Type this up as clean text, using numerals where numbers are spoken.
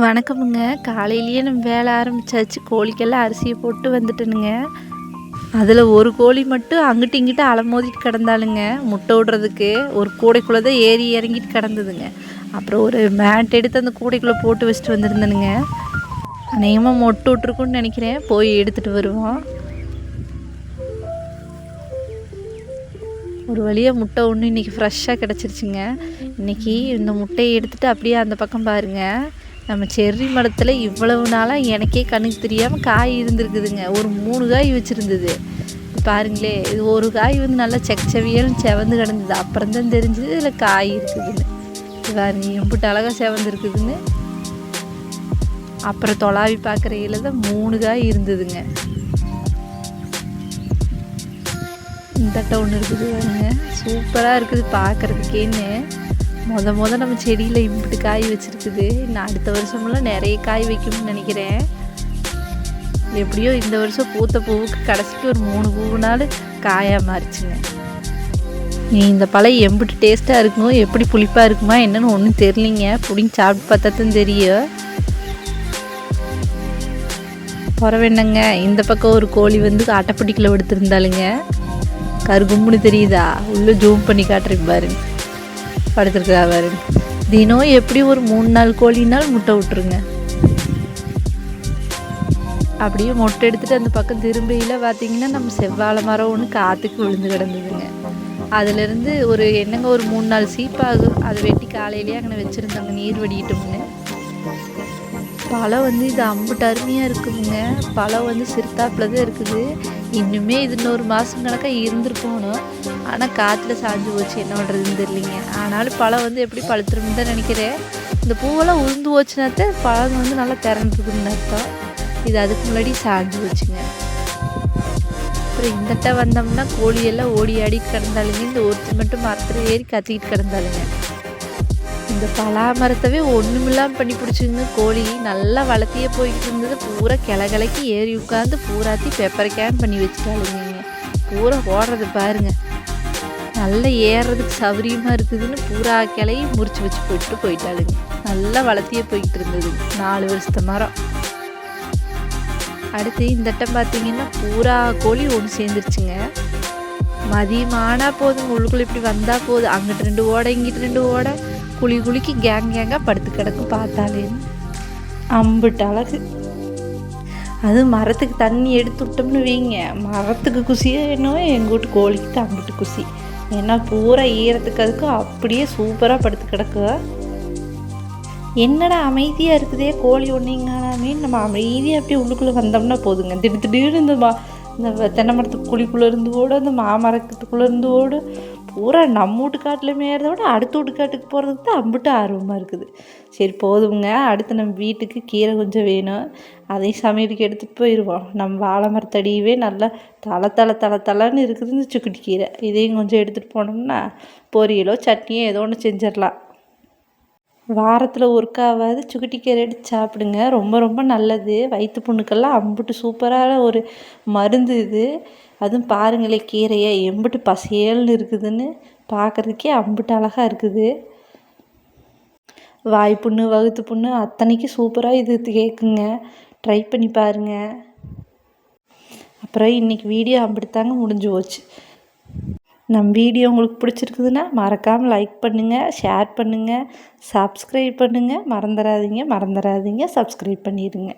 வணக்கமுங்க. காலையிலேயே நம்ம வேலை ஆரம்பிச்சாச்சு. கோழிக்கெல்லாம் அரிசியை போட்டு வந்துட்டேனுங்க. அதில் ஒரு கோழி மட்டும் அங்கிட்டு இங்கிட்டு அலமோதிட்டு கிடந்தாளுங்க. முட்டை விடுறதுக்கு ஒரு கூடைக்குள்ளே தான் ஏறி இறங்கிட்டு கிடந்ததுங்க. அப்புறம் ஒரு மேட் எடுத்து அந்த கூடைக்குள்ளே போட்டு வச்சுட்டு வந்திருந்தேனுங்க. அநேகமாக மொட்டை விட்ருக்குன்னு நினைக்கிறேன். போய் எடுத்துகிட்டு வருவோம். ஒரு வழியாக முட்டை ஒன்று இன்றைக்கி ஃப்ரெஷ்ஷாக கிடச்சிருச்சுங்க. இன்றைக்கி இந்த முட்டையை எடுத்துகிட்டு அப்படியே அந்த பக்கம் பாருங்கள். நம்ம செர்ரி மரத்தில் இவ்வளவு நாளாக எனக்கே கண்ணுக்கு தெரியாமல் காய் இருந்திருக்குதுங்க. ஒரு 3 காய் வச்சுருந்தது. பாருங்களே, இது ஒரு காய் வந்து நல்லா செக்கச்செவியல்னு செவந்து கிடந்தது. அப்புறம் தான் தெரிஞ்சது இதில் காய் இருக்குதுன்னு. பாருங்க எம்பிட்டு அழகாக செவந்து இருக்குதுன்னு. அப்புறம் தொலாவி பார்க்குறையில தான் 3 காய் இருந்ததுங்க. இந்தட்டை ஒன்று இருக்குது பாருங்க, சூப்பராக இருக்குது பார்க்குறதுக்கேன்னு. மொதல் நம்ம செடியில் இம்பிட்டு காய் வச்சுருக்குது. இன்னும் அடுத்த வருஷமெல்லாம் நிறைய காய் வைக்கும்னு நினைக்கிறேன். எப்படியோ இந்த வருஷம் பூத்த பூவுக்கு கடைசிக்கு ஒரு 3 பூவுனாலும் காயாக மாறிச்சுங்க. நீ இந்த பழம் எம்பிட்டு டேஸ்ட்டாக இருக்குமோ, எப்படி புளிப்பாக இருக்குமா என்னன்னு ஒன்றும் தெரியலிங்க. பிடிங்கி சாப்பிட்டு பார்த்தா தான் தெரியும். என்னங்க, இந்த பக்கம் ஒரு கோழி வந்து அட்டைப்பட்டிக்குள்ளே எடுத்துருந்தாளுங்க. கருகும்னு தெரியுதா? உள்ளே ஜூம் பண்ணி காட்டுறேன் பாருங்க. படுத்துருக்கா பாருங்க. தினம் எப்படி ஒரு 3-4 கோழினால் முட்டை விட்டுருங்க. அப்படியே மொட்டை எடுத்துகிட்டு அந்த பக்கம் திரும்பியில் பார்த்தீங்கன்னா நம்ம செவ்வாழை மரம் ஒன்று காற்றுக்கு விழுந்து கிடந்ததுங்க. அதுலேருந்து ஒரு 3-4 சீப்பாகும். அதை வெட்டி காலையிலேயே அங்கே வச்சுருந்தாங்க நீர் வடியிட்டோம்னு. பழம் வந்து இது அம்புட்டு அருமையாக இருக்குதுங்க. பழம் வந்து சிறுத்தாப்பில் தான் இருக்குது. இன்னுமே இது இன்னொரு மாதம் கணக்காக இருந்துருக்கணும். ஆனால் காற்றுல சாஞ்சு போச்சு, என்ன பண்ணுறதுன்னு தெரியலிங்க. ஆனாலும் பழம் வந்து எப்படி பழுத்துருன்னு தான் நினைக்கிறேன். இந்த பூவெல்லாம் உளுந்து போச்சுனாத்த பழம் வந்து நல்லா திறந்துருக்குதுன்னு அர்த்தம். இது அதுக்கு முன்னாடி சாஞ்சு போச்சுங்க. அப்புறம் இந்தட்ட வந்தோம்னா கோழியெல்லாம் ஓடி ஆடிட்டு கிடந்தாலுங்க. இந்த ஒருத்தர் மட்டும் மரத்தில் ஏறி கத்திக்கிட்டு கிடந்தாலுங்க. இந்த பலாமரத்தவே ஒன்றுமில்லாமல் பண்ணி பிடிச்சிங்க. கோழி நல்லா வளர்த்தியே போய்கிட்டு இருந்தது. பூரா கிளைக்கு ஏறி உட்காந்து பூராத்தி பெப்பரைக்கான் பண்ணி வச்சுட்டாளுங்க. பூரா ஓடுறது பாருங்க, நல்லா ஏறுறதுக்கு சௌகரியமாக இருக்குதுன்னு பூரா கிளையும் முறிச்சு வச்சு போயிட்டாளுங்க. நல்லா வளர்த்தியே போய்கிட்டு இருந்தது 4 வருஷத்து மரம். அடுத்து இந்த இட்டம் பார்த்தீங்கன்னா பூரா கோழி ஒன்று சேர்ந்துருச்சுங்க. மதியமானா போதும், உள்ளுக்குள்ளே இப்படி வந்தால் போதும். அங்கிட்டு 2 ஓட இங்கிட்டு 2 ஓட குளிக்கு கேங்காக படுத்து கிடக்கு. பார்த்தாலேன்னு அம்பிட்டு அழகு. அது மரத்துக்கு தண்ணி எடுத்து விட்டோம்னு வைங்க, மரத்துக்கு குசியாக என்னவோ எங்கள் வீட்டு கோழிக்கு தான் அம்பிட்டு குசி. ஏன்னா பூரா ஈரத்துக்கு அதுக்கு அப்படியே சூப்பராக படுத்து கிடக்கு. என்னடா அமைதியாக இருக்குதே கோழி ஒன்றிங்கானாமே, நம்ம அமைதியாக அப்படியே உள்ளுக்குள்ளே வந்தோம்னா போதுங்க. திடீர்னு இந்த தென்னை மரத்துக்கு குழிக்குள்ளே இருந்து ஓடும், இந்த மாமரத்துக்குள்ளே இருந்து ஓடும். பூரா நம்ம வீட்டு காட்டில் மேறதை விட அடுத்த வீட்டு காட்டுக்கு போகிறதுக்கு தான் அம்பிட்டு ஆர்வமாக இருக்குது. சரி போதுங்க, அடுத்து நம்ம வீட்டுக்கு கீரை கொஞ்சம் வேணும். அதையும் சமையலுக்கு எடுத்துகிட்டு போயிடுவோம். நம்ம வாழை மரத்தடியவே நல்லா தலை இருக்குது இந்த சுக்குட்டி கீரை. இதையும் கொஞ்சம் எடுத்துகிட்டு போனோம்னா பொரியலோ சட்னியோ ஏதோ ஒன்று செஞ்சிடலாம். வாரத்தில் ஒருக்காவது சுக்குட்டி கீரை எடுத்து சாப்பிடுங்க. ரொம்ப நல்லது. வயிற்று புண்ணுக்கெல்லாம் அம்பிட்டு சூப்பரான ஒரு மருந்து இது. அதுவும் பாருங்களே, கீரையை எம்பிட்டு பசேல்னு இருக்குதுன்னு பார்க்குறதுக்கே அம்பிட்டு அழகாக இருக்குது. வாய்ப்புண்ணு வகுத்து புண்ணு அத்தனைக்கு சூப்பராக இது கேட்குங்க. ட்ரை பண்ணி பாருங்கள். அப்புறம் இன்றைக்கி வீடியோ அப்படித்தாங்க முடிஞ்சு போச்சு. நம்ம வீடியோ உங்களுக்கு பிடிச்சிருக்குதுன்னா மறக்காமல் லைக் பண்ணுங்கள், ஷேர் பண்ணுங்கள், சப்ஸ்கிரைப் பண்ணுங்கள். மறந்துடாதீங்க சப்ஸ்கிரைப் பண்ணிடுங்க.